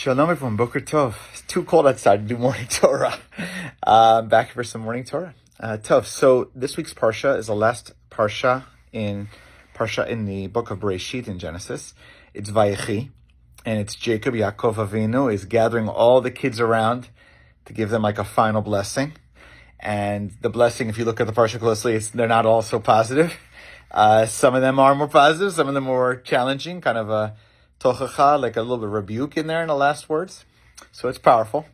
Shalom everyone, Boker Tov. It's too cold outside to do morning Torah. Back for some morning Torah. Tov. So this week's Parsha is the last Parsha in the book of Bereshit in Genesis. It's Vayechi, and it's Jacob, Yaakov Avinu, is gathering all the kids around to give them like a final blessing. And the blessing, if you look at the Parsha closely, they're not all so positive. Some of them are more positive, some of them more challenging, kind of a tochacha, like a little bit of rebuke in there in the last words. So it's powerful.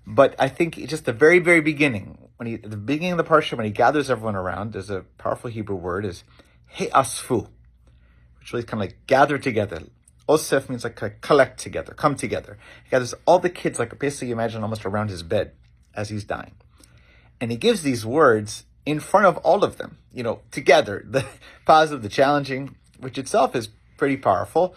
But I think just the very, very beginning, at the beginning of the Parsha, when he gathers everyone around, there's a powerful Hebrew word, is he'asfu, which really kind of like gather together. Osef means like collect together, come together. He gathers all the kids, like basically imagine almost around his bed as he's dying. And he gives these words in front of all of them, together, the positive, the challenging, which itself is pretty powerful.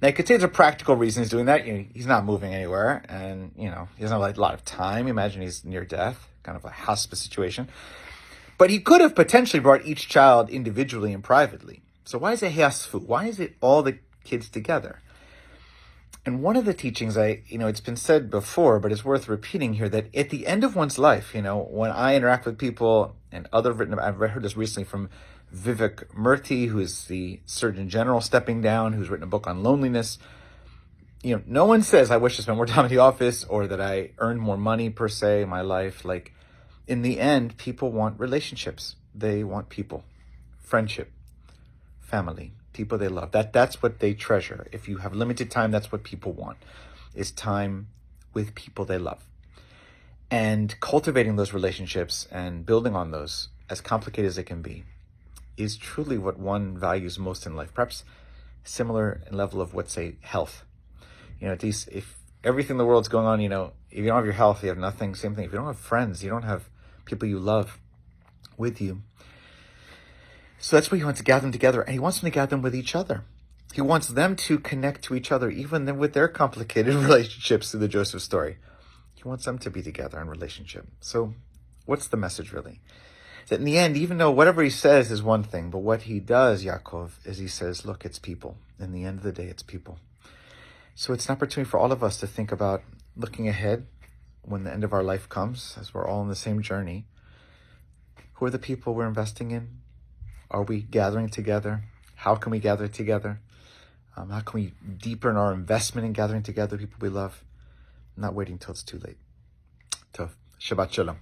Now, you could say there's a practical reason he's doing that. He's not moving anywhere, and, he doesn't have a lot of time. Imagine he's near death, kind of a hospice situation. But he could have potentially brought each child individually and privately. So why is it heasfu? Why is it all the kids together? And one of the teachings, it's been said before, but it's worth repeating here, that at the end of one's life, when I interact with people and I've heard this recently from Vivek Murthy, who is the Surgeon General stepping down, who's written a book on loneliness. No one says, I wish to spend more time at the office or that I earned more money per se in my life. Like, in the end, people want relationships. They want people, friendship, family, people they love. That's what they treasure. If you have limited time, that's what people want, is time with people they love. And cultivating those relationships and building on those, as complicated as it can be, is truly what one values most in life. Perhaps similar in level of what, say, health. At least if everything in the world's going on, if you don't have your health, you have nothing. Same thing. If you don't have friends, you don't have people you love with you. So that's why he wants to gather them together, and he wants them to gather them with each other. He wants them to connect to each other, even with their complicated relationships through the Joseph story. He wants them to be together in relationship. So what's the message really? That in the end, even though whatever he says is one thing, but what he does, Yaakov, is he says, look, it's people. In the end of the day, it's people. So it's an opportunity for all of us to think about looking ahead when the end of our life comes, as we're all on the same journey. Who are the people we're investing in? Are we gathering together? How can we gather together? How can we deepen our investment in gathering together people we love? Not waiting till it's too late. Tov. Shabbat Shalom.